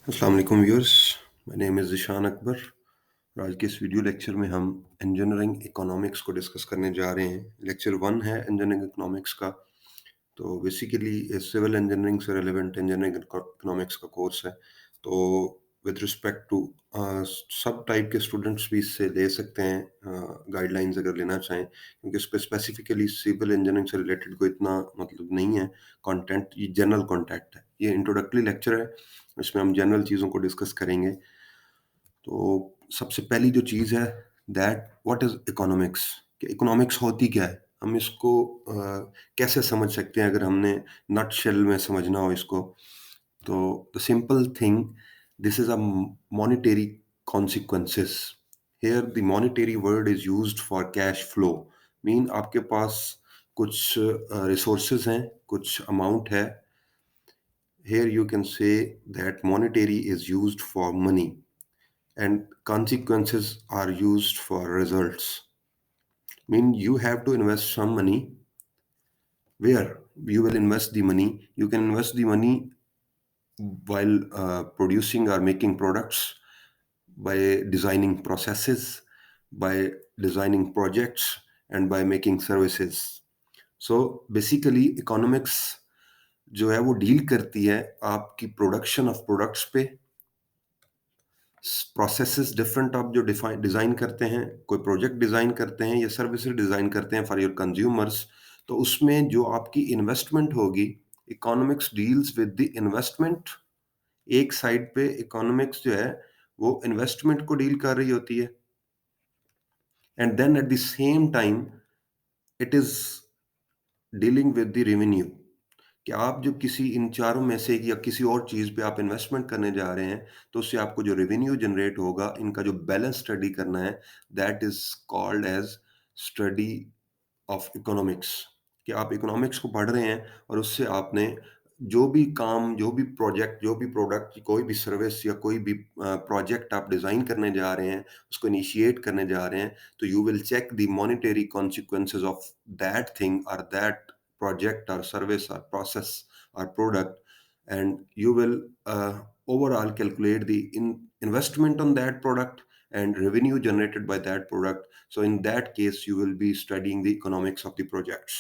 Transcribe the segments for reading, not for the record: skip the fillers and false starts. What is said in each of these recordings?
अस्सलाम वालेकुम viewers. My name is Zeeshan Akbar और आज के इस वीडियो लेक्चर में हम इंजीनियरिंग इकोनॉमिक्स को डिस्कस करने जा रहे हैं। लेक्चर 1 है इंजीनियरिंग इकोनॉमिक्स का। तो बेसिकली ये सिविल इंजीनियरिंग से रिलेवेंट इंजीनियरिंग इकोनॉमिक्स का कोर्स है। तो विद रिस्पेक्ट टू सब टाइप के स्टूडेंट्स भी इससे ले सकते हैं गाइडलाइंस अगर लेना चाहें, क्योंकि इस पे स्पेसिफिकली सिविल इंजीनियरिंग से रिलेटेड कोई इतना मतलब नहीं है कंटेंट। ये जनरल कंटेंट है, ये इंट्रोडक्टरी लेक्चर है। इसमें हम जनरल चीज़ों को डिस्कस करेंगे। तो सबसे पहली जो चीज़ है, दैट व्हाट इज़ इकोनॉमिक्स, कि इकोनॉमिक्स होती क्या है? हम इसको कैसे समझ सकते हैं अगर हमने नटशेल में समझना हो इसको। तो the simple thing, this is a monetary consequences. Here the monetary word is used for cash flow. Mean आपके पास कुछ रिसोर्सेज हैं, कुछ अमाउंट है। Here you can say that monetary is used for money and consequences are used for results. Mean you have to invest some money. Where you will invest the money? You can invest the money while producing or making products, by designing processes, by designing projects, and by making services. So basically economics जो है वो deal करती है आपकी production of products पे। Processes different आप जो design करते हैं, कोई प्रोजेक्ट डिज़ाइन करते हैं या सर्विसेज डिज़ाइन करते हैं फॉर योर कंज्यूमर्स, तो उसमें जो आपकी इन्वेस्टमेंट होगी, economics deals with the investment. एक साइड पे इकोनॉमिक्स जो है वो इन्वेस्टमेंट को डील कर रही होती है, and then at the same time it is dealing with the revenue, कि आप जो किसी इन चारों में से या किसी और चीज़ पे आप इन्वेस्टमेंट करने जा रहे हैं, तो उससे आपको जो रेवेन्यू जनरेट होगा, इनका जो बैलेंस स्टडी करना है, that is called as study of economics. कि आप इकोनॉमिक्स को पढ़ रहे हैं और उससे आपने जो भी काम, जो भी प्रोजेक्ट, जो भी प्रोडक्ट, कोई भी सर्विस या कोई भी प्रोजेक्ट आप डिज़ाइन करने जा रहे हैं, उसको इनिशिएट करने जा रहे हैं, तो you will check the monetary consequences of that thing और that project or service or process or product, and you will overall calculate the investment on that product and revenue generated by that product. So in that case you will be studying the economics of the projects.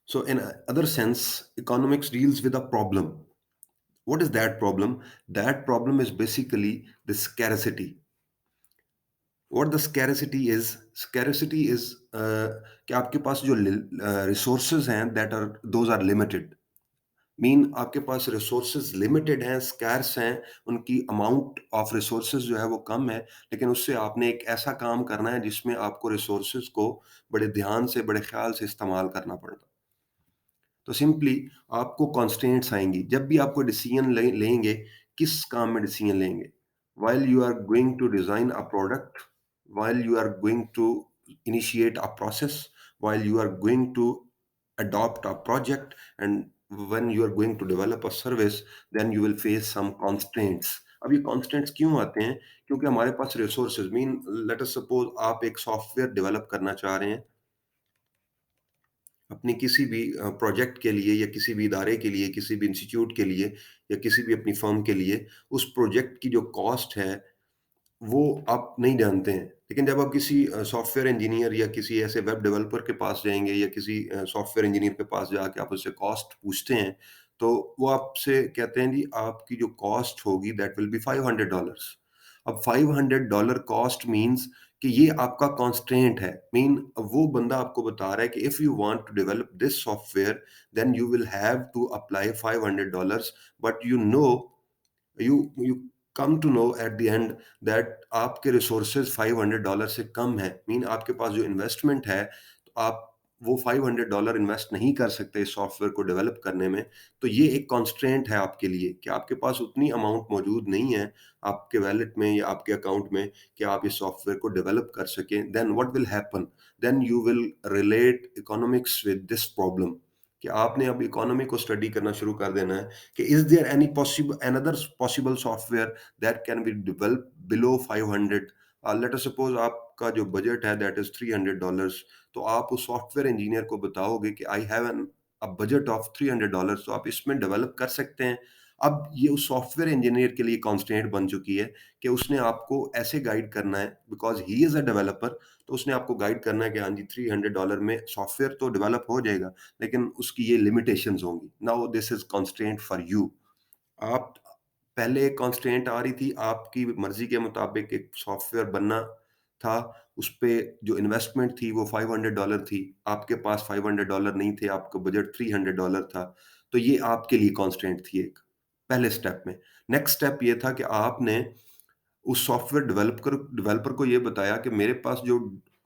So in other sense, economics deals with a problem. What is that problem? That problem is basically the scarcity. What the scarcity is कि आपके पास जो resources हैं, that are those are limited. Mean आपके पास resources limited हैं, scarce हैं, उनकी amount of resources जो है वो कम है, लेकिन उससे आपने एक ऐसा काम करना है जिसमें आपको रिसोर्सेज को बड़े ध्यान से, बड़े ख्याल से इस्तेमाल करना पड़ता। तो सिंपली आपको कॉन्स्ट्रेंट्स आएंगी जब भी आपको डिसीजन लेंगे। किस काम में डिसीजन लेंगे? While you are going to design a product, while you are going to initiate a process, while you are going to adopt a project, and when you are going to develop a service, then you will face some constraints. अब ये constraints क्यों आते हैं? क्योंकि हमारे पास resources, mean let us suppose आप एक software develop करना चाह रहे हैं अपनी किसी भी प्रोजेक्ट के लिए या किसी भी इदारे के लिए, किसी भी इंस्टीट्यूट के लिए या किसी भी अपनी फर्म के लिए। उस प्रोजेक्ट की जो कॉस्ट है वो आप नहीं जानते हैं, लेकिन जब आप किसी सॉफ्टवेयर इंजीनियर या किसी ऐसे वेब डेवलपर के पास जाएँगे या किसी सॉफ्टवेयर इंजीनियर के पास जाके आप उससे कॉस्ट पूछते हैं, तो वो आपसे कहते हैं जी आपकी जो कॉस्ट होगी दैट विल बी $500। अब $500 कॉस्ट मीन्स कि ये आपका कॉन्स्ट्रेंट है। मीन वो बंदा आपको बता रहा है कि if you want to develop this software then you will have to apply $500, but you come to know at the end that आपके रिसोर्सेज $500 से कम है। मीन आपके पास जो इन्वेस्टमेंट है, तो आप वो $500 इन्वेस्ट नहीं कर सकते इस सॉफ्टवेयर को डेवलप करने में। तो ये एक कॉन्स्ट्रेंट है आपके लिए कि आपके पास उतनी अमाउंट मौजूद नहीं है आपके वैलेट में या आपके अकाउंट में कि आप इस सॉफ्टवेयर को डेवलप कर सकें। Then what will happen? Then you will relate economics with this problem, कि आपने अब इकोनॉमी को स्टडी करना शुरू कर देना है कि is there any possible another possible software that can be develop below 500। Let us suppose आपका जो बजट है दैट इज $300, तो आप उस सॉफ्टवेयर इंजीनियर को बताओगे कि I have an a budget of $300, तो आप इसमें डेवलप कर सकते हैं। अब ये उस सॉफ्टवेयर इंजीनियर के लिए कॉन्स्टेंट बन चुकी है कि उसने आपको ऐसे गाइड करना है, because he is a developer, तो उसने आपको गाइड करना है कि हाँ जी, $300 में सॉफ्टवेयर तो डेवलप हो जाएगा, लेकिन उसकी ये लिमिटेशंस होंगी। Now this is constraint for you. आप पहले एक कॉन्स्ट्रेंट आ रही थी, आपकी मर्ज़ी के मुताबिक एक सॉफ्टवेयर बनना था, उसपे जो इन्वेस्टमेंट थी वो $500 थी, आपके पास $500 नहीं थे, आपका बजट $300 था, तो ये आपके लिए कॉन्स्ट्रेंट थी एक, पहले स्टेप में। नेक्स्ट स्टेप ये था कि आपने उस सॉफ्टवेयर डेवलपर को ये बताया कि मेरे पास जो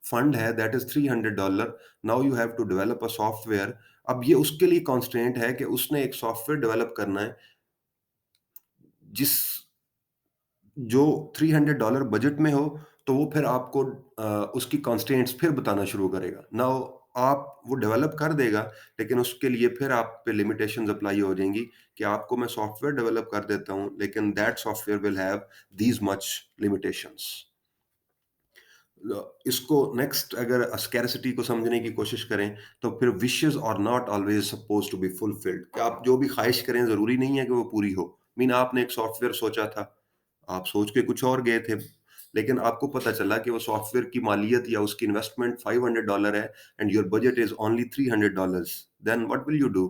फंड है that is $300, now you have to develop a software. अब ये उसके लिए कॉन्स्ट्रेंट है कि उसने एक सॉफ्टवेयर डेवलप करना है जिस जो $300 बजट में हो, तो वो फिर आपको उसकी कंस्ट्रेंट्स फिर बताना शुरू करेगा। नाउ आप वो डेवलप कर देगा, लेकिन उसके लिए फिर आप पे लिमिटेशंस अप्लाई हो जाएँगी कि आपको मैं सॉफ्टवेयर डेवलप कर देता हूँ, लेकिन that software will have these much limitations. इसको नेक्स्ट अगर स्कैरसिटी को समझने की कोशिश करें, तो फिर wishes are not always suppose to be fulfilled, कि आप जो भी ख्वाहिश करें ज़रूरी नहीं है कि वो पूरी हो। मीन आपने एक सॉफ्टवेयर सोचा था, आप सोच के कुछ और गए थे, लेकिन आपको पता चला कि वो सॉफ्टवेयर की मालियत या उसकी इन्वेस्टमेंट $500 है and your budget is only $300, then what will you do?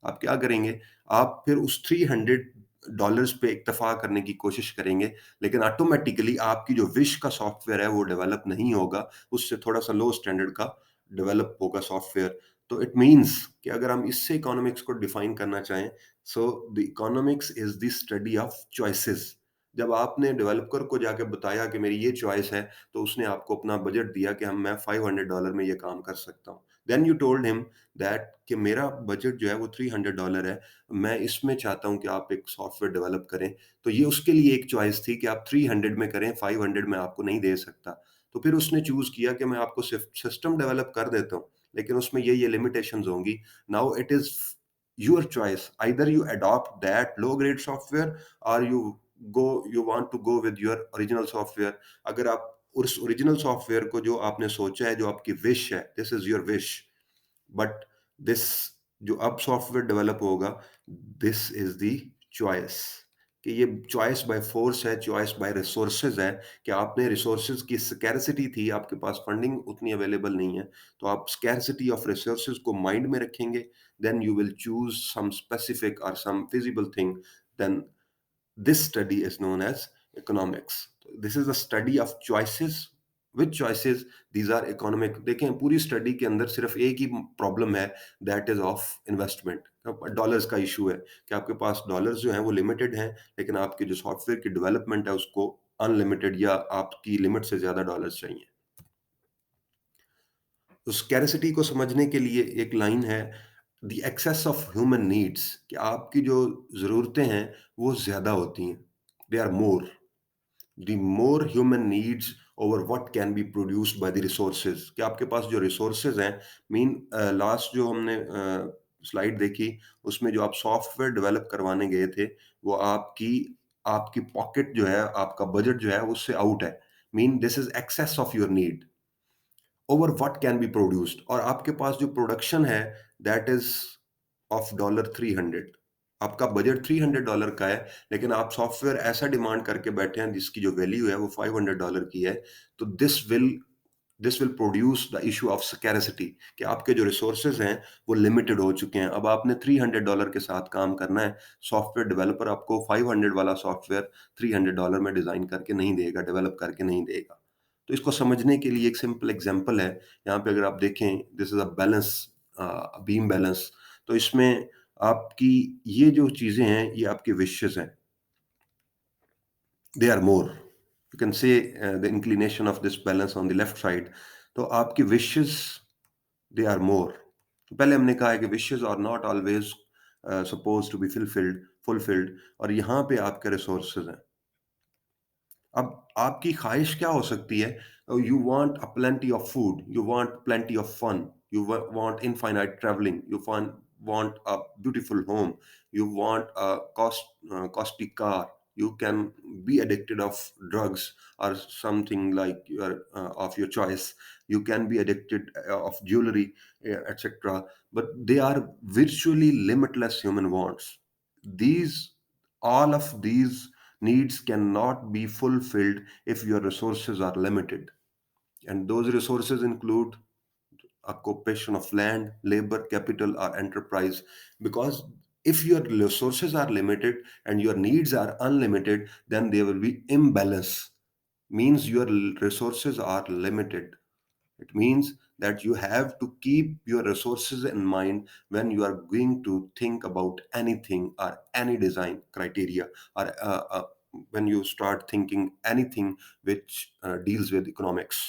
आप क्या करेंगे? आप फिर उस $300 पे इक्तफ़ा करने की कोशिश करेंगे, लेकिन ऑटोमैटिकली आपकी जो विश का सॉफ्टवेयर है वो डेवलप नहीं होगा, उससे थोड़ा-सा लो स्टैंडर्ड का डेवलप होगा सॉफ्टवेयर। तो इट मीन्स कि अगर हम इससे इकोनॉमिक्स को डिफाइन करना चाहें, so the economics is the study of choices. जब आपने डेवलपर को जाके बताया कि मेरी ये चॉइस है, तो उसने आपको अपना बजट दिया कि हम मैं $500 में ये काम कर सकता हूँ। Then you told him that कि मेरा बजट जो है वो $300 है, मैं इसमें चाहता हूँ कि आप एक सॉफ्टवेयर डेवलप करें। तो ये उसके लिए एक चॉइस थी कि आप 300 में करें, 500 मैं आपको नहीं दे सकता। तो फिर उसने चूज़ किया कि मैं आपको सिस्टम डेवलप कर देता हूँ, लेकिन उसमें ये लिमिटेशंस होंगी। Now it is your choice, either you adopt that low grade software और you want to go with your original software. अगर आप उस ओरिजिनल सॉफ्टवेयर को जो आपने सोचा है, जो आपकी विश है, this is your wish, but this जो अब सॉफ्टवेयर डेवलप होगा, दिस इज द चॉइस, कि ये चॉइस बाय फोर्स है, चॉइस बाय रिसोर्सेज है, कि आपने रिसोर्सेज की स्कैरसिटी थी, आपके पास फंडिंग उतनी अवेलेबल नहीं है, तो आप स्कैरसिटी ऑफ रिसोर्सेज को माइंड में रखेंगे, then you will choose some specific और some feasible thing, then this study is known as economics. This is a study of choices. With choices, these are economic. देखें, पूरी study के अंदर सिर्फ एक ही प्रॉब्लम है, that is of investment. Dollars का issue है कि आपके पास डॉलर्स जो हैं वो लिमिटेड हैं, लेकिन आपकी जो सॉफ्टवेयर की डेवलपमेंट है उसको अनलिमिटेड या आपकी लिमिट से ज़्यादा डॉलर्स चाहिए। तो स्कैरसिटी को समझने के लिए एक लाइन है, the excess of human needs, कि आपकी जो ज़रूरतें हैं वो ज़्यादा होती हैं, they are more, the more human needs over what can be produced by the resources, कि आपके पास जो रिसोर्सेज हैं, मीन लास्ट जो हमने स्लाइड देखी, उसमें जो आप सॉफ्टवेयर डेवलप करवाने गए थे, वो आपकी आपकी पॉकेट जो है, आपका बजट जो है उससे आउट है, mean this is excess of your need over what can be produced, और आपके पास जो प्रोडक्शन है दैट इज ऑफ $300। आपका बजट $300 का है, लेकिन आप सॉफ्टवेयर ऐसा डिमांड करके बैठे हैं जिसकी जो वैल्यू है वो $500 की है। तो this will produce the issue of scarcity, कि आपके जो रिसोर्सेज हैं वो लिमिटेड हो चुके हैं। अब आपने $300 के साथ काम करना है, सॉफ्टवेयर डेवलपर आपको 500 वाला सॉफ्टवेयर $300 में डिज़ाइन करके नहीं देगा, डेवलप करके नहीं देगा। तो इसको समझने के लिए एक सिंपल एग्जांपल है, यहाँ पे अगर आप देखें, this is a balance, beam balance. तो इसमें आपकी ये जो चीज़ें हैं ये आपकी विशेस हैं, they are more, you can say the inclination of this balance on the left side. तो आपकी विशेस, दे आर मोर। पहले हमने कहा है कि wishes are not always suppose to be fulfilled, और यहाँ पे आपके रिसोर्सेज हैं। अब आपकी ख्वाहिश क्या हो सकती है? You want a plenty of food, you want plenty of fun, you want infinite travelling, you want a beautiful home, you want a costly car, you can be addicted of drugs or something like of your choice, you can be addicted of jewelry, etc., but they are virtually limitless human wants. These All of these needs cannot be fulfilled if your resources are limited. And those resources include occupation of land, labor, capital, or enterprise. Because if your resources are limited and your needs are unlimited, then there will be imbalance. Means your resources are limited. It means that you have to keep your resources in mind when you are going to think about anything or any design criteria, or when you start thinking anything which deals with economics.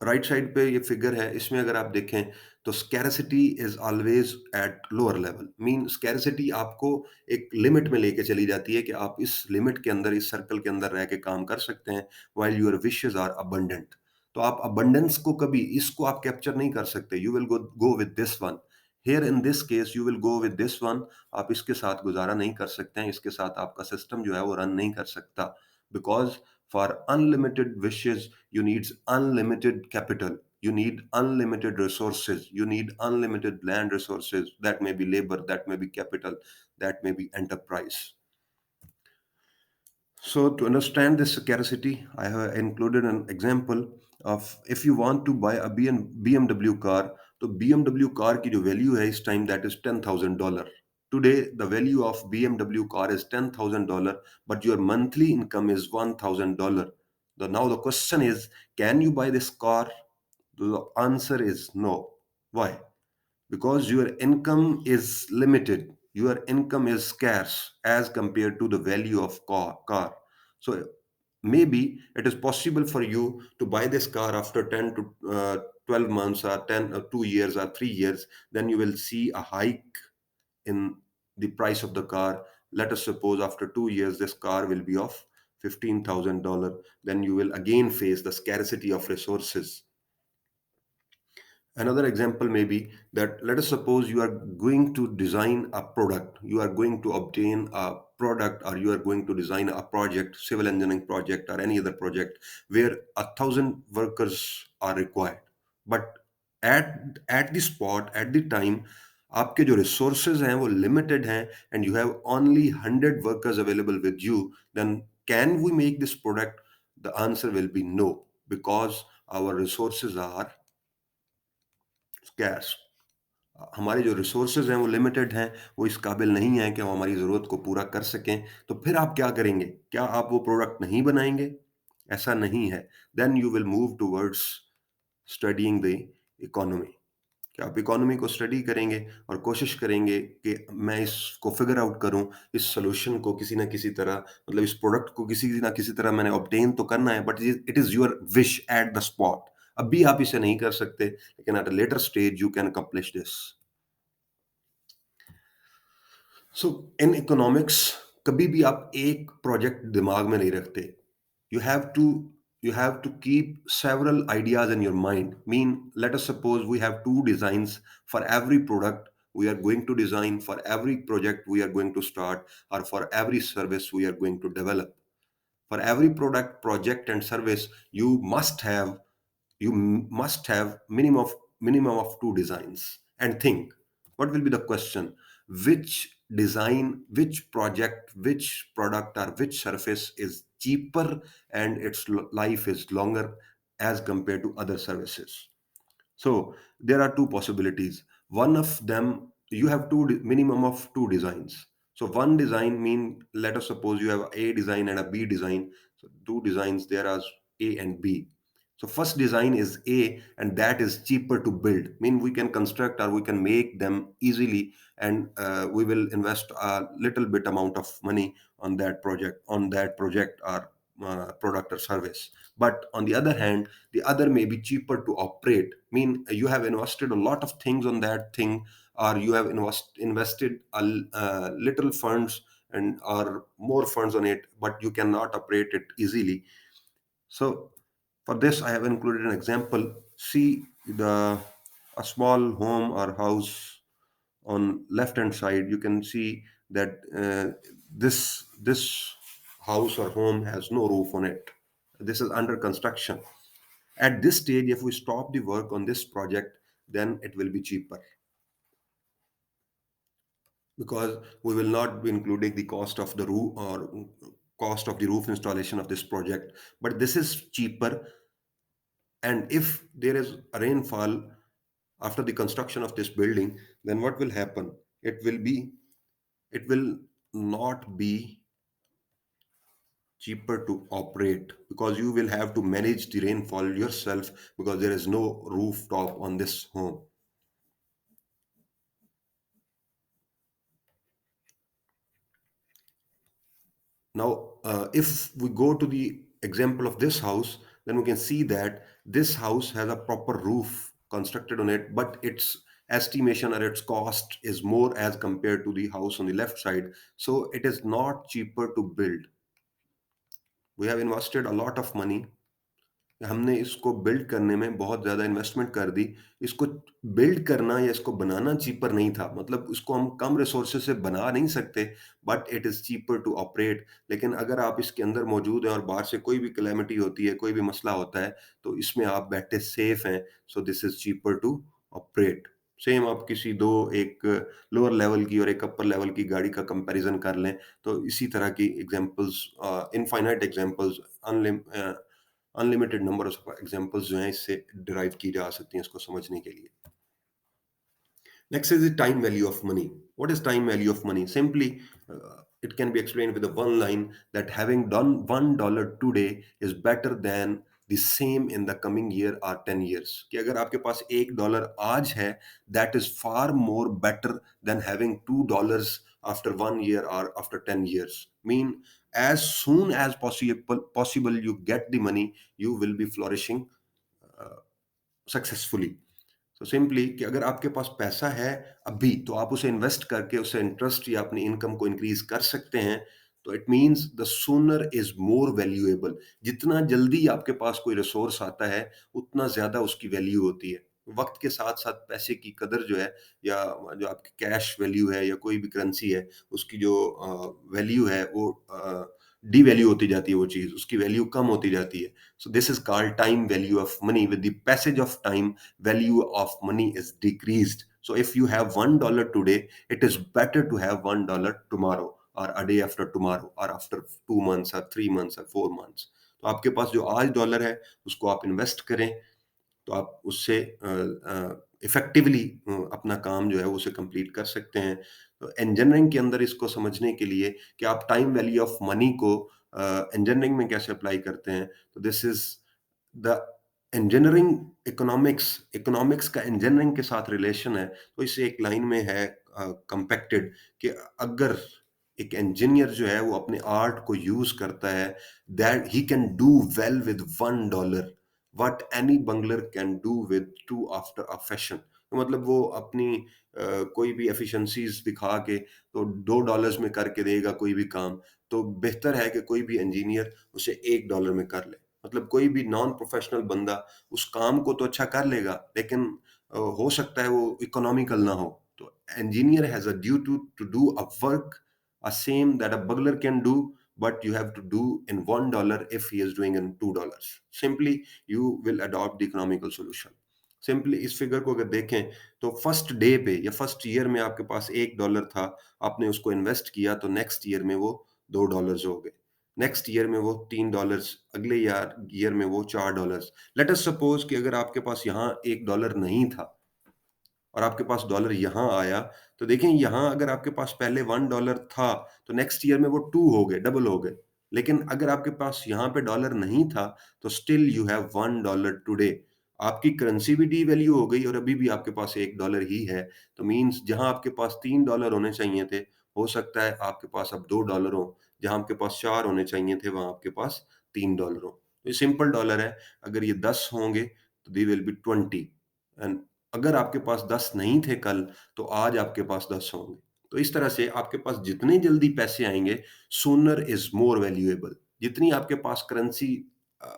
Right side पे ये figure है, इसमें अगर आप देखें तो scarcity is always at lower level. Mean scarcity आपको एक लिमिट में लेके चली जाती है कि आप इस लिमिट के अंदर, इस सर्कल के अंदर रह के काम कर सकते हैं, while your wishes are abundant. तो आप अबंडेंस को कभी इसको आप कैप्चर नहीं कर सकते। You will go with this one. Here in this case you will go with this one. आप इसके साथ गुजारा नहीं कर सकते हैं, इसके साथ आपका सिस्टम जो है वो रन नहीं कर सकता। Because for unlimited wishes you need unlimited capital, you need unlimited resources, you need unlimited land resources. That may be labor, that may be capital, that may be enterprise. So to understand this scarcity, I have included an example of if you want to buy a BMW car. तो BMW car की जो value है इस time, that is $10,000. Today the value of BMW car is $10,000, but your monthly income is $1,000. Now the question is, can you buy this car? The answer is no. Why? Because your income is limited, your income is scarce as compared to the value of car. So maybe it is possible for you to buy this car after 10 to 12 months, or 10 or 2 years or 3 years. Then you will see a hike in the price of the car. Let us suppose after 2 years this car will be of $15,000. Then you will again face the scarcity of resources. Another example may be that, let us suppose you are going to design a product, you are going to obtain a product, or you are going to design a project, civil engineering project or any other project, where 1,000 workers are required. But at the spot, at the time, आपके जो resources हैं वो limited हैं, and you have only 100 workers available with you, then can we make this product? The answer will be no, because our resources are scarce. हमारे जो resources हैं वो limited हैं, वो इस काबिल नहीं हैं कि वो हमारी ज़रूरत को पूरा कर सकें। तो फिर आप क्या करेंगे? क्या आप वो प्रोडक्ट नहीं बनाएंगे? ऐसा नहीं है। Then you will move towards studying the economy. कि आप इकोनॉमी को स्टडी करेंगे और कोशिश करेंगे कि मैं इसको फिगर आउट करूं, इस सॉल्यूशन को किसी ना किसी तरह, मतलब इस प्रोडक्ट को किसी ना किसी तरह मैंने ऑब्टेन तो करना है, but it is your wish at the spot. अभी आप इसे नहीं कर सकते, लेकिन at a later stage you can accomplish this. So in economics कभी भी आप एक प्रोजेक्ट दिमाग में नहीं रखते। You have to you have to keep several ideas in your mind. Mean, let us suppose we have two designs for every product we are going to design, for every project we are going to start, or for every service we are going to develop. For every product, project and service, you must have minimum of two designs. And think, what will be the question? Which design, which project, which product, or which surface is cheaper and its life is longer as compared to other services? So there are two possibilities. One of them, you have minimum of two designs. So one design mean, let us suppose you have A design and a B design. So two designs there are A and B. So first design is A, and that is cheaper to build. Mean we can construct or we can make them easily, and we will invest a little bit amount of money on that project or product or service. But on the other hand, the other may be cheaper to operate. Mean you have invested a lot of things on that thing, or you have invested little funds and or more funds on it, but you cannot operate it easily. So for this, I have included an example. See the a small home or house on left hand side. You can see that this house or home has no roof on it. This is under construction. At this stage, if we stop the work on this project, then it will be cheaper. because we will not be including the cost of the roof or cost of the roof installation of this project, but this is cheaper. And if there is a rainfall after the construction of this building, then what will happen? It will not be cheaper to operate, because you will have to manage the rainfall yourself, because there is no rooftop on this home. Now, if we go to the example of this house, then we can see that this house has a proper roof constructed on it, but its estimation or its cost is more as compared to the house on the left side. So it is not cheaper to build. We have invested a lot of money, हमने इसको build करने में बहुत ज़्यादा investment कर दी। इसको build करना या इसको बनाना चीपर नहीं था, मतलब उसको हम कम रिसोर्सेज़ से बना नहीं सकते, but it is cheaper to operate. लेकिन अगर आप इसके अंदर मौजूद हैं और बाहर से कोई भी कैलेमिटी होती है, कोई भी मसला होता है, तो इसमें आप बैठे सेफ हैं, so this is cheaper to operate. Same आप किसी 2 एक लोअर लेवल की और एक अपर लेवल की गाड़ी का कंपैरिज़न कर लें, तो इसी तरह की examples infinite examples unlimited number of examples जो हैं इससे डिराइव की जा सकती हैं इसको समझने के लिए। Next is the time value of money. What is time value of money? Simply, it can be explained with a one line that having done $1 today is better than the same in the coming year or 10 years. कि अगर आपके पास $1 आज है, that is far more better than having $2 after 1 year or after 10 years. Mean as soon as possible you get the money, you will be flourishing successfully. तो simply कि अगर आपके पास पैसा है अभी, तो आप उसे इन्वेस्ट करके उससे इंटरेस्ट या अपनी इनकम को इंक्रीज कर सकते हैं। तो it means the sooner is more valuable. जितना जल्दी आपके पास कोई रिसोर्स आता है, उतना ज़्यादा उसकी वैल्यू होती है। वक्त के साथ साथ पैसे की कदर जो है, या जो आपकी कैश वैल्यू है या कोई भी करेंसी है, उसकी जो वैल्यू है वो डी वैल्यू होती जाती है, वो चीज़ उसकी वैल्यू कम होती जाती है। So this is called time value of money. With the passage of time, value of money is decreased. So if you have $1 today, it is better to have $1 tomorrow or a day after tomorrow or after 2 months or 3 months or 4 months. तो आपके पास जो आज dollar है उसको आप invest करें, तो आप उससे इफ़ेक्टिवली अपना काम जो है वो उसे कंप्लीट कर सकते हैं। तो इंजीनियरिंग के अंदर इसको समझने के लिए कि आप टाइम वैल्यू ऑफ मनी को इंजीनियरिंग में कैसे अप्लाई करते हैं, तो this is the engineering economics. Economics का इंजीनियरिंग के साथ रिलेशन है, तो इसे एक लाइन में है कंपैक्टेड कि अगर एक इंजीनियर जो है वो अपने आर्ट को यूज़ करता है, that he can do well with $1 what any bungler can do with 2 after a fashion. तो मतलब वो अपनी कोई भी एफिशिएंसीज़ दिखा के तो $2 में करके देगा कोई भी काम, तो बेहतर है कि कोई भी इंजीनियर उसे $1 में कर ले। मतलब कोई भी नॉन प्रोफेशनल बंदा उस काम को तो अच्छा कर लेगा, लेकिन हो सकता है वो इकोनॉमिकल ना हो। तो engineer has a duty to do a work a same that a burglar can do, but you have to do in $1 if he is doing in $2. Simply, you will adopt the economical solution. Simply इस figure को अगर देखें, तो first day पे या first year में आपके पास $1 था, आपने उसको इन्वेस्ट किया, तो नेक्स्ट ईयर में वो $2 हो गए, नेक्स्ट ईयर में वो $3, अगले ईयर में वो $4। लेट अस सपोज कि अगर आपके पास यहाँ $1 नहीं था और आपके पास डॉलर यहाँ आया, तो देखें यहाँ अगर आपके पास पहले $1 था, तो नेक्स्ट ईयर में वो 2 हो गए, डबल हो गए। लेकिन अगर आपके पास यहाँ पे डॉलर नहीं था, तो स्टिल यू हैव $1 टुडे। आपकी करेंसी भी डीवैल्यू हो गई और अभी भी आपके पास $1 ही है। तो मीन्स जहाँ आपके पास $3 होने चाहिए थे, हो सकता है आपके पास अब $2 हों, जहाँ आपके पास 4 होने चाहिए थे, वहाँ आपके पास $3 हों। तो ये सिंपल डॉलर है, अगर ये 10 होंगे, तो दे विल बी 20 एंड अगर आपके पास 10 नहीं थे कल, तो आज आपके पास 10 होंगे। तो इस तरह से आपके पास जितने जल्दी पैसे आएँगे, सूनर इज़ मोर वैल्यूएबल। जितनी आपके पास currency uh,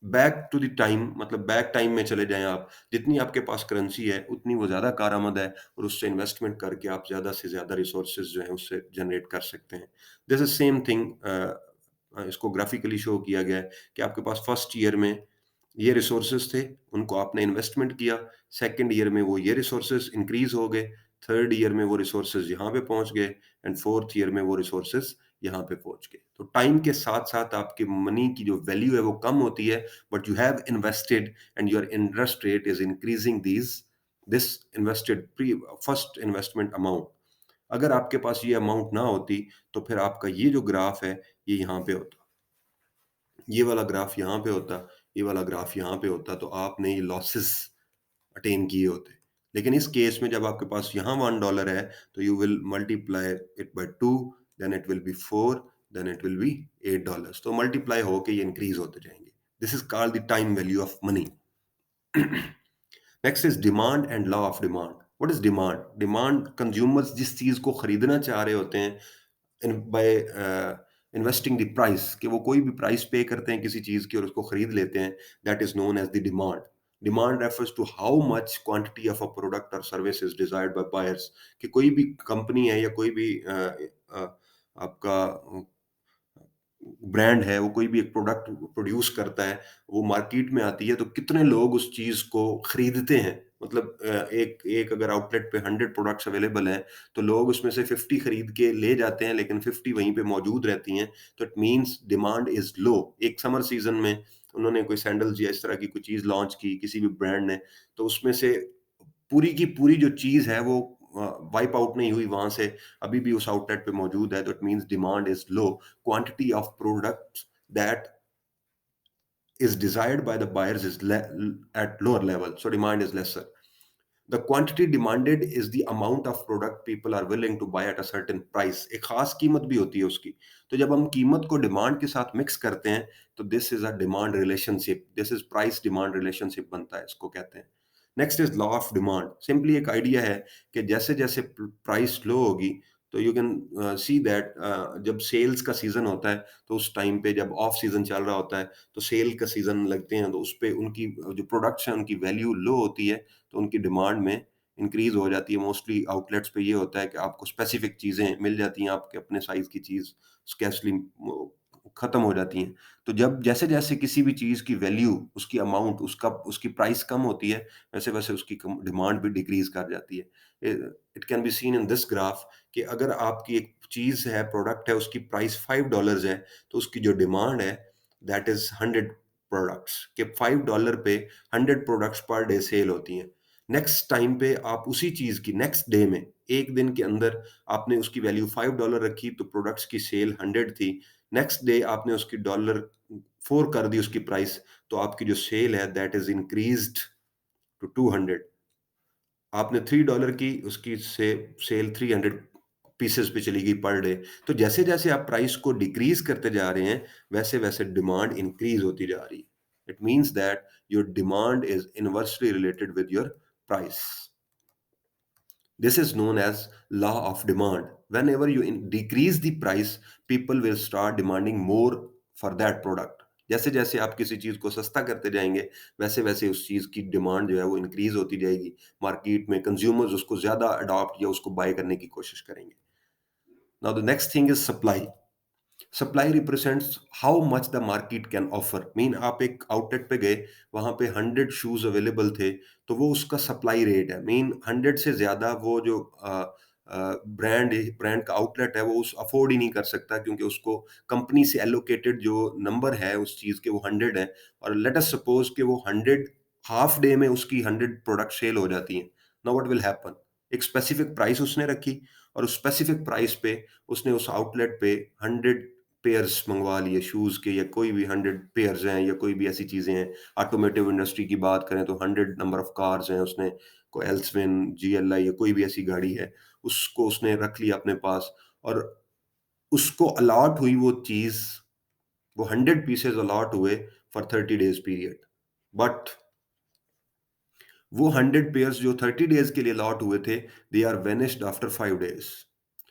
back to the time, मतलब बैक टाइम में चले जाएँ आप, जितनी आपके पास करेंसी है, उतनी वो ज़्यादा कारआमद है और उससे इन्वेस्टमेंट करके आप ज़्यादा से ज़्यादा रिसोर्सेज़ जो हैं, उससे जनरेट कर सकते हैं। दिस इज़ सेम थिंग इसको ग्राफिकली शो किया गया है कि आपके पास फर्स्ट ईयर में ये रिसोर्सेज थे, उनको आपने इन्वेस्टमेंट किया, सेकंड ईयर में वो ये रिसोर्सेज इंक्रीज़ हो गए, थर्ड ईयर में वो रिसोर्सेज यहाँ पे पहुंच गए एंड फोर्थ ईयर में वो रिसोर्सेज यहाँ पे पहुंच गए। तो टाइम के साथ साथ आपके मनी की जो वैल्यू है वो कम होती है, but you have invested and your interest rate is increasing this invested pre first investment amount. अगर आपके पास ये अमाउंट ना होती तो फिर आपका ये जो ग्राफ है ये यहाँ पे होता, ये वाला ग्राफ यहाँ पे होता, ये वाला ग्राफ यहाँ पे होता, तो आपने ये लॉसेस अटेन किए होते। लेकिन इस केस में जब आपके पास यहाँ $1 है तो you will multiply it by 2, then it will be 4, then it will be $8, तो मल्टीप्लाई होके ये इंक्रीज होते जाएंगे। This is called the time value of money. Next is demand and law of demand. What is demand? Demand, consumers जिस चीज को खरीदना चाह रहे होते हैं बाय इन्वेस्टिंग द प्राइस, कि वो कोई भी प्राइस पे करते हैं किसी चीज की और उसको खरीद लेते हैं, that is known as the demand. Demand refers to how much quantity of a product और service is desired by buyers, कि कोई भी कंपनी है या कोई भी आपका ब्रांड है, वो कोई भी एक प्रोडक्ट प्रोड्यूस करता है, वो मार्केट में आती है तो कितने लोग उस चीज़ को खरीदते हैं। मतलब एक एक अगर आउटलेट पे 100 प्रोडक्ट्स अवेलेबल हैं, तो लोग उसमें से 50 खरीद के ले जाते हैं, लेकिन 50 वहीं पे मौजूद रहती हैं, तो it means demand is low. एक समर सीज़न में उन्होंने कोई सैंडल्स या इस तरह की कोई चीज़ लॉन्च की किसी भी ब्रांड ने, तो उसमें से पूरी की पूरी जो चीज़ है वो वाइप आउट नहीं हुई वहाँ से, अभी भी उस आउटलेट पे मौजूद है, तो it means demand is low. Quantity of products that is desired by the buyers is at lower level, so demand is lesser. The quantity demanded is the amount of product people are willing to buy at a certain price. एक खास कीमत भी होती है उसकी। तो जब हम कीमत को डिमांड के साथ मिक्स करते हैं तो this is a demand relationship, this is price demand relationship बनता है, इसको कहते हैं। Next is law of demand. Simply एक आइडिया है कि जैसे जैसे प्राइस लो होगी, तो यू कैन सी दैट जब सेल्स का सीजन होता है, तो उस टाइम पे जब ऑफ सीजन चल रहा होता है, तो सेल का सीजन लगते हैं, तो उस पे उनकी जो प्रोडक्ट्स हैं उनकी वैल्यू लो होती है, तो उनकी डिमांड में इंक्रीज हो जाती है। मोस्टली आउटलेट्स पे ये होता है कि आपको स्पेसिफिक चीज़ें मिल जाती हैं, आपके अपने साइज़ की चीज़ स्कैर्सली खत्म हो जाती हैं। तो जब जैसे-जैसे किसी भी चीज़ की वैल्यू, उसकी अमाउंट, उसकी प्राइस कम होती है, वैसे-वैसे उसकी डिमांड भी डिक्रीज़ कर जाती है। It can be seen in this graph कि अगर आपकी एक चीज़ है, प्रोडक्ट है, उसकी प्राइस $5 है, तो उसकी जो डिमांड है दैट इज़ 100 प्रोडक्ट्स, कि $5 पे 100 प्रोडक्ट्स पर डे सेल होती हैं। नेक्स्ट टाइम पे आप उसी चीज़ की नेक्स्ट डे में, 1 दिन के अंदर आपने उसकी वैल्यू $5 रखी, तो प्रोडक्ट्स की सेल 100 थी। नेक्स्ट डे आपने उसकी डॉलर 4 कर दी उसकी प्राइस, तो आपकी जो सेल है दैट इज़ इंक्रीज्ड टू 200। आपने $3 की उसकी सेल 300 पीसेस पे चली गई पर डे। तो जैसे-जैसे आप प्राइस को डिक्रीज़ करते जा रहे हैं, वैसे-वैसे डिमांड इंक्रीज़ होती जा रही है। It means that your demand is inversely related with your price. This is known as law of demand. Whenever you decrease the price, people will start demanding more for that product. जैसे जैसे आप किसी चीज को सस्ता करते जाएंगे, वैसे वैसे उस चीज की डिमांड जो है वो इंक्रीज होती जाएगी। मार्केट में कंज्यूमर्स उसको ज्यादा अडॉप्ट या उसको बाय करने की कोशिश करेंगे। Now the next thing is supply. Supply represents how much the market can offer. Mean आप एक आउटलेट पे गए, वहां पे 100 शूज अवेलेबल थे, तो वो उसका सप्लाई रेट है। मीन 100 से ज्यादा वो जो ब्रांड का आउटलेट है वो उस अफोर्ड ही नहीं कर सकता, क्योंकि उसको कंपनी से एलोकेटेड जो नंबर है उस चीज के वो 100 है। और लेट अस सपोज कि वो 100 हाफ डे में उसकी 100 प्रोडक्ट सेल हो जाती हैं। Now what will happen? एक स्पेसिफिक प्राइस उसने रखी, और उस स्पेसिफिक प्राइस पे उसने उस आउटलेट पे 100 पेयर्स मंगवा लिए शूज़ के, या कोई भी 100 पेयर्स हैं, या कोई भी ऐसी चीज़ें हैं। ऑटोमोटिव इंडस्ट्री की बात करें तो 100 नंबर ऑफ कार्स हैं, उसने कोई एल्सविन, जीएलआई या कोई भी ऐसी गाड़ी है, उसको उसने रख लिया अपने पास, और उसको अलॉट हुई वो चीज़, वो 100 पीसेस अलॉट हुए फॉर 30 डेज़ पीरियड। बट वो 100 पेयर्स जो 30 डेज़ के लिए अलॉट हुए थे, they are vanished after 5 days.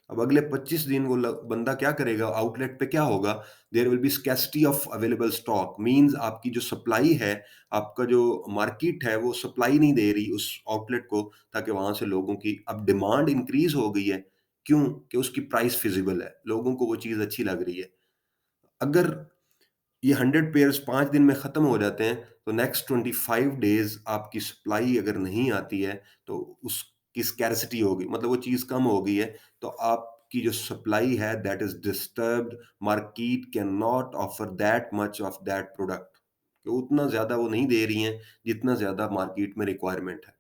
अब अगले 25 दिन वो बंदा क्या करेगा? आउटलेट पे क्या होगा? There will be scarcity of available stock. Means आपकी जो सप्लाई है, आपका जो मार्केट है, वो सप्लाई नहीं दे रही उस आउटलेट को, ताकि वहां से लोगों की अब डिमांड इंक्रीज हो गई है। क्यों? कि उसकी प्राइस फिजिबल है, लोगों को वो चीज अच्छी लग रही है। अगर ये 100 पेयर्स 5 दिन में खत्म हो जाते हैं, तो नेक्स्ट 25 डेज आपकी सप्लाई अगर नहीं आती है, तो उस कि स्कैरसिटी हो गई, मतलब वो चीज़ कम हो गई है, तो आपकी जो सप्लाई है that is disturbed, market can not offer that much of that product, कि उतना ज़्यादा वो नहीं दे रही हैं, जितना ज़्यादा मार्केट में रिक्वायरमेंट है।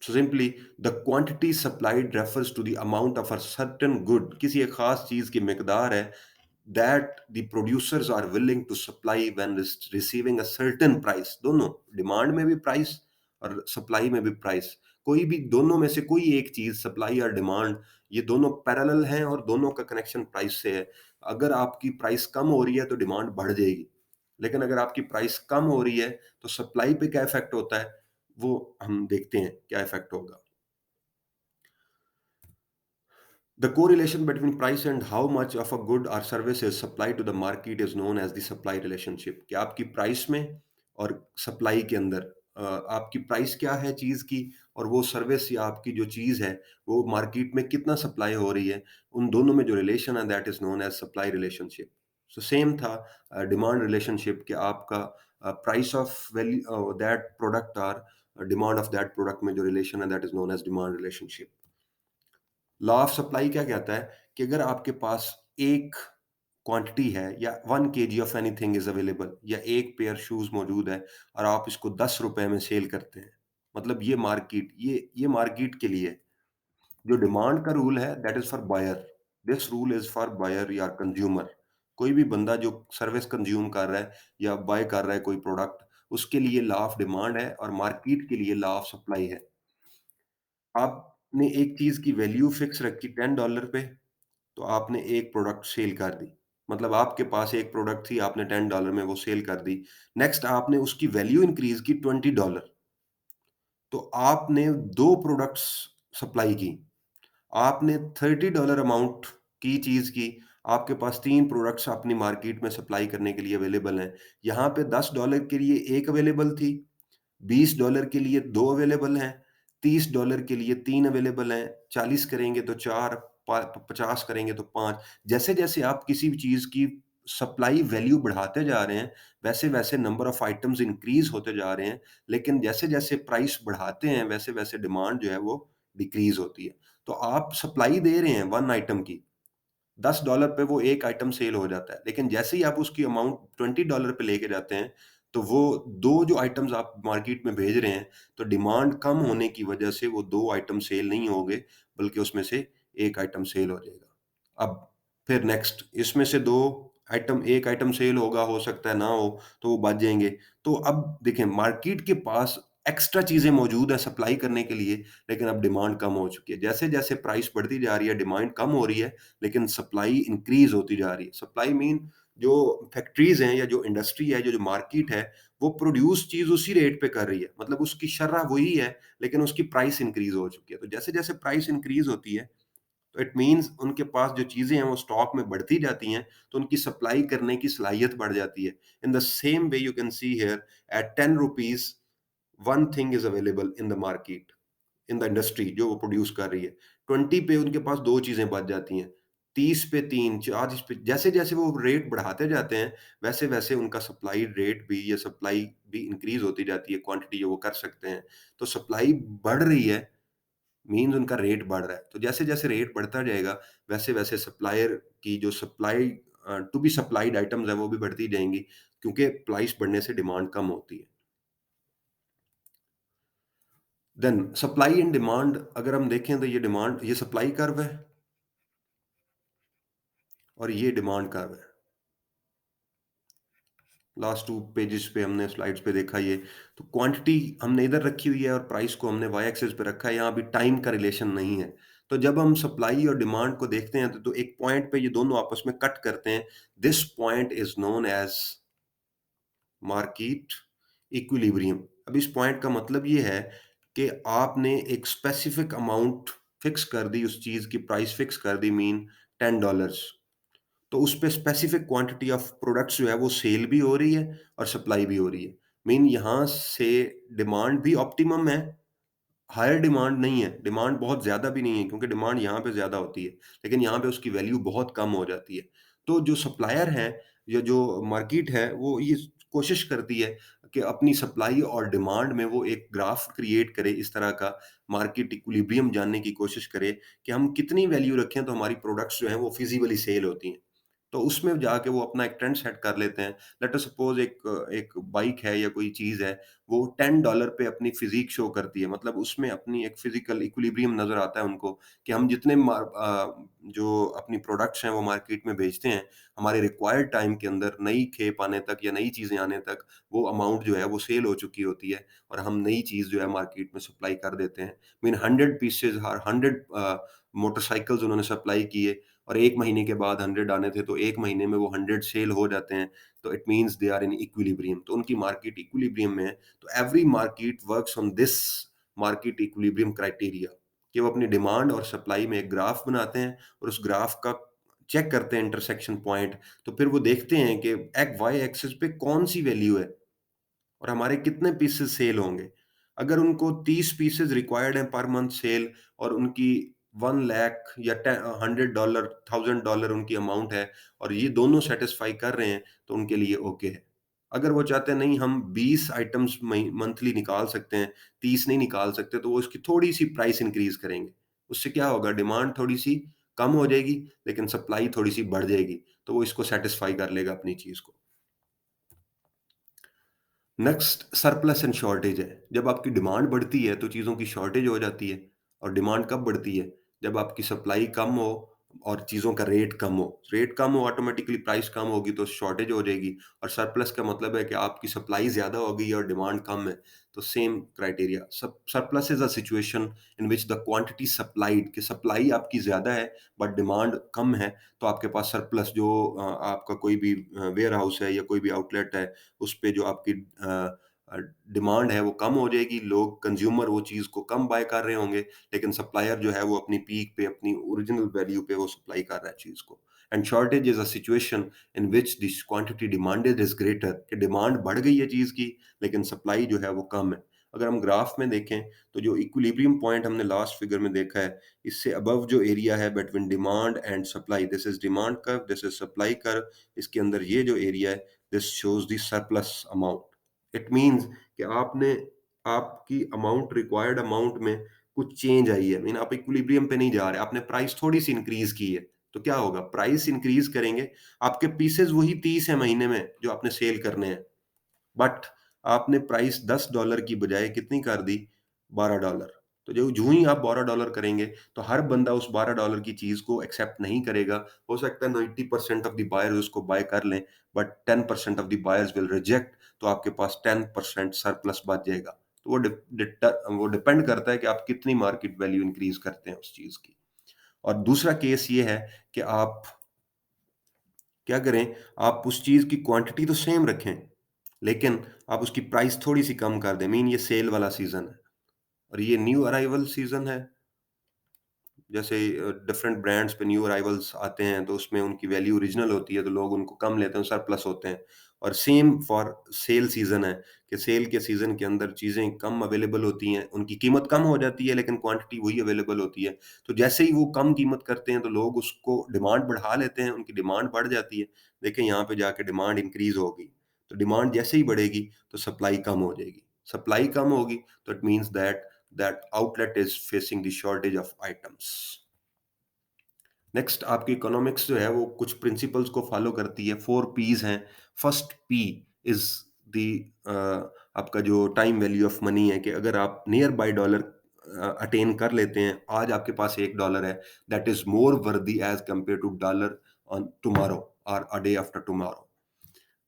So simply, the quantity supplied refers to the amount of a certain good, किसी एक खास चीज़ की मिकदार है that the producers are willing to supply when receiving a certain price। दोनों, डिमांड में भी प्राइस और सप्लाई में भी प्राइस। कोई भी दोनों में से कोई एक चीज़, सप्लाई और डिमांड, ये दोनों पैरेलल हैं और दोनों का कनेक्शन प्राइस से है। अगर आपकी प्राइस कम हो रही है तो डिमांड बढ़ जाएगी, लेकिन अगर आपकी प्राइस कम हो रही है तो सप्लाई पे क्या इफेक्ट होता है, वो हम देखते हैं क्या इफेक्ट होगा। The correlation between price and how much of a good or service is supplied to the market is known as the supply relationship। कि आपकी प्राइस में और सप्लाई के अंदर आपकी प्राइस क्या है चीज़ की, और वो सर्विस या आपकी जो चीज़ है वो मार्केट में कितना सप्लाई हो रही है, उन दोनों में जो रिलेशन है that is known as supply relationship. So same था डिमांड रिलेशनशिप, कि आपका price of value that product और डिमांड ऑफ दैट प्रोडक्ट में जो रिलेशन है that is known as demand relationship. Law of supply क्या कहता है कि अगर आपके पास एक क्वांटिटी है या 1 KG of anything is available, या एक पेयर शूज मौजूद है और आप इसको 10 रुपए में सेल करते हैं, मतलब ये मार्केट के लिए है। जो डिमांड का रूल है that is for buyer, this rule is for buyer या कंज्यूमर। कोई भी बंदा जो सर्विस कंज्यूम कर रहा है या बाय कर रहा है कोई प्रोडक्ट, उसके लिए लॉ ऑफ डिमांड है, और मार्केट के लिए लॉ ऑफ सप्लाई है। आपने एक चीज की वैल्यू फिक्स रखी $10 पे, तो आपने एक प्रोडक्ट सेल कर दी, मतलब आपके पास एक प्रोडक्ट थी, आपने $10 में वो सेल कर दी। नेक्स्ट आपने उसकी वैल्यू इंक्रीज की $20, तो आपने दो प्रोडक्ट्स सप्लाई की। आपने $30 अमाउंट की चीज की, आपके पास तीन प्रोडक्ट्स अपनी मार्केट में सप्लाई करने के लिए अवेलेबल हैं। यहाँ पे $10 के लिए एक अवेलेबल थी, $20 के लिए 2 अवेलेबल हैं, $30 के लिए 3 अवेलेबल हैं, 40 करेंगे तो 4, 50 करेंगे तो 5। जैसे-जैसे आप किसी भी चीज़ की सप्लाई वैल्यू बढ़ाते जा रहे हैं, वैसे-वैसे नंबर ऑफ आइटम्स इंक्रीज़ होते जा रहे हैं, लेकिन जैसे-जैसे प्राइस बढ़ाते हैं, वैसे-वैसे डिमांड जो है वो डिक्रीज़ होती है। तो आप सप्लाई दे रहे हैं 1 आइटम की, $10 पे वो 1 आइटम सेल हो जाता है, लेकिन जैसे ही आप उसकी अमाउंट $20 पे लेके जाते हैं, तो वो 2 जो आइटम्स आप मार्केट में भेज रहे हैं, तो डिमांड कम होने की वजह से वो 2 आइटम सेल नहीं होंगे, बल्कि उसमें से 1 आइटम सेल हो जाएगा। अब फिर नेक्स्ट इसमें से 2 आइटम, 1 आइटम सेल होगा, हो सकता है ना हो, तो वो बच जाएँगे। तो अब देखें, मार्केट के पास एक्स्ट्रा चीज़ें मौजूद हैं सप्लाई करने के लिए, लेकिन अब डिमांड कम हो चुकी है। जैसे-जैसे प्राइस बढ़ती जा रही है, डिमांड कम हो रही है, लेकिन सप्लाई इंक्रीज़ होती जा रही है। सप्लाई मीन जो फैक्ट्रीज़ हैं या जो इंडस्ट्री है, जो मार्केट है, वो प्रोड्यूस चीज़ उसी रेट पे कर रही है। मतलब उसकी शर्रा वही है, लेकिन उसकी प्राइस इंक्रीज़ हो चुकी है। तो जैसे-जैसे प्राइस इंक्रीज़ होती है, तो इट मीन्स उनके पास जो चीज़ें हैं वो स्टॉक में बढ़ती जाती हैं, तो उनकी सप्लाई करने की सलाहियत बढ़ जाती है। In the same way you can see here eight ₹10 one thing is available in the market, in the industry जो वो प्रोड्यूस कर रही है। 20 पे उनके पास 2 चीज़ें बच जाती हैं, 30 पे 3, 40 पे, जैसे-जैसे वो रेट बढ़ाते जाते हैं, वैसे-वैसे उनका सप्लाई रेट भी या सप्लाई भी इंक्रीज़ होती जाती है, क्वांटिटी जो वो कर सकते हैं। तो सप्लाई बढ़ रही है, मीन्स उनका रेट बढ़ रहा है। तो जैसे-जैसे रेट बढ़ता जाएगा, वैसे-वैसे सप्लायर की जो supply to be supplied items हैं, वो भी बढ़ती जाएँगी, क्योंकि प्राइस बढ़ने से डिमांड कम होती है। देन सप्लाई एंड डिमांड अगर हम देखें तो ये सप्लाई कर्व है और ये डिमांड कर्व है। लास्ट 2 पेजेस पे हमने स्लाइड्स पे देखा ये। तो क्वांटिटी हमने इधर रखी हुई है और प्राइस को हमने वाई एक्सिस पे रखा है, यहाँ अभी टाइम का रिलेशन नहीं है। तो जब हम सप्लाई और डिमांड को देखते हैं तो एक पॉइंट पे ये दोनों आपस में कट करते हैं। This point is known as market equilibrium. अब इस पॉइंट का मतलब ये है कि आपने एक स्पेसिफिक अमाउंट फिक्स कर दी, उस चीज़ की प्राइस फिक्स कर दी, मीन $10, तो उस पे स्पेसिफिक क्वांटिटी ऑफ प्रोडक्ट्स जो है वो सेल भी हो रही है और सप्लाई भी हो रही है। मीन यहाँ से डिमांड भी ऑप्टिमम है, हायर डिमांड नहीं है, डिमांड बहुत ज़्यादा भी नहीं है, क्योंकि डिमांड यहाँ पे ज़्यादा होती है, लेकिन यहाँ पे उसकी वैल्यू बहुत कम हो जाती है। तो जो सप्लायर हैं या जो मार्केट है, वो ये कोशिश करती है कि अपनी सप्लाई और डिमांड में वो एक ग्राफ क्रिएट करे, इस तरह का मार्केट इक्विलिब्रियम जानने की कोशिश करे कि हम कितनी वैल्यू रखें तो हमारी प्रोडक्ट्स जो हैं वो फिजिबली सेल होती हैं। तो उसमें जाके वो अपना एक ट्रेंड सेट कर लेते हैं। लेट अस सपोज एक बाइक है या कोई चीज़ है, वो $10 पे अपनी फिजिक शो करती है, मतलब उसमें अपनी एक फिजिकल इक्विलिब्रियम नज़र आता है उनको कि हम जितने जो अपनी प्रोडक्ट्स हैं वो मार्केट में बेचते हैं, हमारे रिक्वायर्ड टाइम के अंदर नई खेप आने तक या नई चीज़ें आने तक वो अमाउंट जो है वो सेल हो चुकी होती है और हम नई चीज़ जो है मार्केट में सप्लाई कर देते हैं। मीन 100 पीसेज़ हर 100 मोटरसाइकिल्स उन्होंने सप्लाई किए और 1 महीने के बाद 100 आने थे, तो 1 महीने में वो 100 सेल हो जाते हैं, तो it means they are in equilibrium, तो उनकी मार्केट इक्विलिब्रियम में है। तो every market works on this market equilibrium criteria कि वो अपनी डिमांड और सप्लाई में एक ग्राफ बनाते हैं और उस ग्राफ का चेक करते हैं इंटरसेक्शन पॉइंट। तो फिर वो देखते हैं कि वाई एक्सिस पे कौन-सी वैल्यू है और हमारे कितने पीसेस सेल होंगे। अगर उनको 30 पीसेस रिक्वायर्ड हैं पर मंथ सेल और उनकी 1 लाख या $100 $1000 उनकी अमाउंट है और ये दोनों सैटिस्फाई कर रहे हैं, तो उनके लिए ओके है। अगर वो चाहते हैं नहीं हम 20 आइटम्स मंथली निकाल सकते हैं, 30 नहीं निकाल सकते, तो वो इसकी थोड़ी-सी प्राइस इंक्रीज़ करेंगे। उससे क्या होगा, डिमांड थोड़ी-सी कम हो जाएगी, लेकिन सप्लाई थोड़ी-सी बढ़ जाएगी, तो वो इसको सैटिस्फाई कर लेगा अपनी चीज़ को। नेक्स्ट सरप्लस एंड शॉर्टेज है। जब आपकी डिमांड बढ़ती है तो चीज़ों की शॉर्टेज हो जाती है और डिमांड कब बढ़ती है? जब आपकी सप्लाई कम हो और चीज़ों का रेट कम हो। रेट कम हो ऑटोमैटिकली प्राइस कम होगी तो शॉर्टेज हो जाएगी और सरप्लस का मतलब है कि आपकी सप्लाई ज़्यादा हो गई और डिमांड कम है। तो सेम क्राइटेरिया सब surplus is a situation in which the quantity supplied कि सप्लाई आपकी ज़्यादा है बट डिमांड कम है, तो आपके पास सरप्लस जो आपका कोई भी वेयर हाउस है या कोई भी आउटलेट है उस पे जो आपकी अ, डिमांड है वो कम हो जाएगी, लोग कंज़्यूमर वो चीज़ को कम बाय कर रहे होंगे, लेकिन सप्लायर जो है वो अपनी पीक पे, अपनी ओरिजिनल वैल्यू पे वो सप्लाई कर रहा है चीज़ को। And shortage is a situation in which this quantity demanded is greater कि डिमांड बढ़ गई है चीज़ की, लेकिन सप्लाई जो है वो कम है। अगर हम ग्राफ में देखें, तो जो इक्विलिब्रियम पॉइंट हमने लास्ट फिगर में देखा है, इससे अबव जो एरिया है between demand and supply, this is demand curve, this is supply curve, इसके अंदर ये जो एरिया है, this shows the surplus amount. It means कि आपने आपकी अमाउंट रिक्वायर्ड अमाउंट में कुछ चेंज आई है, मीन आप इक्विलिब्रियम पे नहीं जा रहे, आपने प्राइस थोड़ी-सी इंक्रीज़ की है। तो क्या होगा? प्राइस इंक्रीज़ करेंगे, आपके पीसेज़ वही 30 है महीने में जो आपने सेल करने हैं। बट आपने प्राइस $10 की बजाय कितनी कर दी? $12। तो जो जूँ ही आप $12 करेंगे, तो हर बंदा उस $12 की चीज़ को एक्सेप्ट नहीं करेगा। हो सकता है 90% ऑफ द बायर्स उसको बाय कर लें, but 10% of the buyers will reject, तो आपके पास 10% सरप्लस बच जाएगा। तो वो डिपेंड करता है कि आप कितनी मार्केट वैल्यू इंक्रीज़ करते हैं उस चीज़ की। और दूसरा केस ये है कि आप क्या करें, आप उस चीज़ की क्वांटिटी तो सेम रखें, लेकिन आप उसकी प्राइस थोड़ी-सी कम कर दें। मीन ये सेल वाला सीज़न है और ये न्यू अराइवल सीज़न है। जैसे डिफरेंट ब्रांड्स पे न्यू अराइवल्स आते हैं, तो उसमें उनकी वैल्यू ओरिजिनल होती है, तो लोग उनको कम लेते हैं, सरप्लस होते हैं। और सेम फॉर सेल सीज़न है कि सेल के सीज़न के अंदर चीज़ें कम अवेलेबल होती हैं, उनकी कीमत कम हो जाती है, लेकिन क्वांटिटी वही अवेलेबल होती है। तो जैसे ही वो कम कीमत करते हैं, तो लोग उसको डिमांड बढ़ा लेते हैं, उनकी डिमांड बढ़ जाती है। देखें यहाँ पे जाके डिमांड इंक्रीज़ होगी, तो डिमांड जैसे ही बढ़ेगी, तो सप्लाई कम हो जाएगी। सप्लाई कम होगी, तो it means that that outlet is facing the shortage of items. Next आपकी इकोनॉमिक्स जो है वो कुछ प्रिंसिपल्स को फॉलो करती है। 4 पीज़ हैं। फर्स्ट पी इज़ द आपका जो टाइम वैल्यू ऑफ मनी है कि अगर आप नियर बाय डॉलर अटेन कर लेते हैं, आज आपके पास $1 है, that is more worthy as compare to dollar on tomorrow और a day after tomorrow.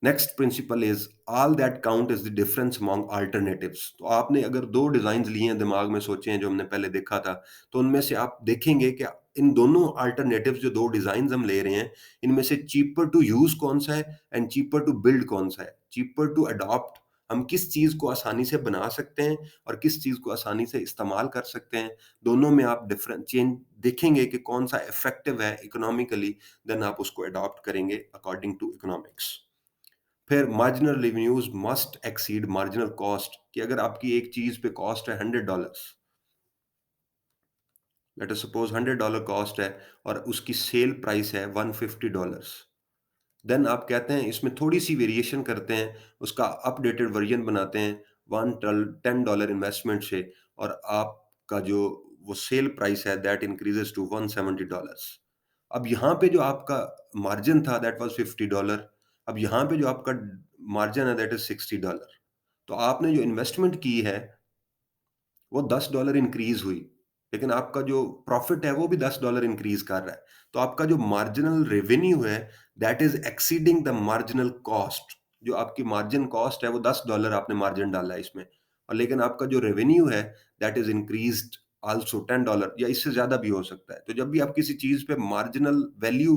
Next principle is all that count is the difference among alternatives. तो आपने अगर दो डिजाइन लिए हैं, दिमाग में सोचे हैं जो हमने पहले देखा था, तो उनमें से आप देखेंगे कि इन दोनों अल्टरनेटिव्स जो दो डिजाइन हम ले रहे हैं, इनमें से चीपर टू यूज कौन सा है एंड चीपर टू बिल्ड कौन सा है। चीपर टू अडॉप्ट, हम किस चीज को आसानी से बना सकते हैं और किस चीज को आसानी से इस्तेमाल कर सकते हैं, दोनों में आप डिफरेंट चेंज देखेंगे कि कौन सा इफेक्टिव है इकोनॉमिकली, देन आप उसको अडॉप्ट करेंगे अकॉर्डिंग टू इकोनॉमिक्स। फिर marginal revenues must exceed marginal cost कि अगर आपकी एक चीज पे कॉस्ट है $100, लेट अस सपोज $100 कॉस्ट है और उसकी सेल प्राइस है $150, देन आप कहते हैं इसमें थोड़ी-सी वेरिएशन करते हैं, उसका अपडेटेड वर्ज़न बनाते हैं 1 टल $10 इन्वेस्टमेंट से और आपका जो वो सेल प्राइस है दैट इंक्रीज़ेस टू $170। अब यहाँ पे जो आपका मार्जिन था दैट वाज़ $50। अब यहाँ पे जो आपका मार्जिन है दैट इज़ $60। तो आपने जो इन्वेस्टमेंट की है वो $10 इंक्रीज़ हुई, लेकिन आपका जो प्रॉफ़िट है वो भी $10 इंक्रीज़ कर रहा है। तो आपका जो मार्जिनल रेवेन्यू है that is exceeding the marginal cost. जो आपकी मार्जिन कॉस्ट है वो $10 आपने मार्जिन डाला है इसमें और लेकिन आपका जो रेवेन्यू है दैट इज़ इंक्रीज़्ड आल्सो $10 या इससे ज़्यादा भी हो सकता है। तो जब भी आप किसी चीज़ पे मार्जिनल वैल्यू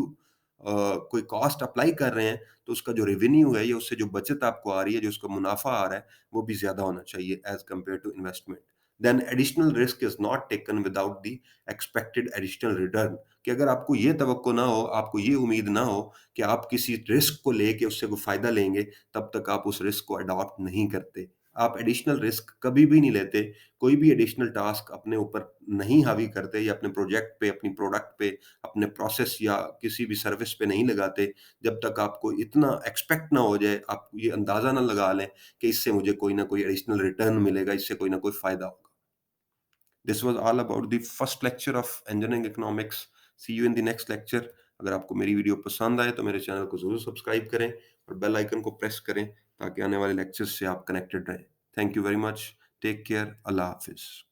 कोई कॉस्ट अप्लाई कर रहे हैं, तो उसका जो रेवेन्यू है या उससे जो बचत आपको आ रही है, जो उसका मुनाफ़ा आ रहा है, वो भी ज़्यादा होना चाहिए as compare to investment. Then additional risk is not taken without the expected additional return कि अगर आपको ये तवक्को ना हो, आपको ये उम्मीद ना हो कि आप किसी रिस्क को लेके उससे कोई फ़ायदा लेंगे, तब तक आप उस रिस्क को अडॉप्ट नहीं करते। आप एडिशनल रिस्क कभी भी नहीं लेते, कोई भी एडिशनल टास्क अपने ऊपर नहीं हावी करते या अपने प्रोजेक्ट पे, अपनी प्रोडक्ट पे, अपने प्रोसेस या किसी भी सर्विस पे नहीं लगाते, जब तक आपको इतना एक्सपेक्ट ना हो जाए, आप ये अंदाज़ा ना लगा लें कि इससे मुझे कोई ना कोई एडिशनल रिटर्न मिलेगा, इससे कोई ना कोई फ़ायदा होगा। This was all about the first lecture of engineering economics. See you in the next lecture. अगर आपको मेरी वीडियो पसंद आए तो मेरे चैनल को ज़रूर सब्सक्राइब करें और बेल आइकन को प्रेस करें ताकि आने वाले लेक्चर्स से आप कनेक्टेड रहें। Thank you very much. Take care. अल्लाह हाफ़िज़।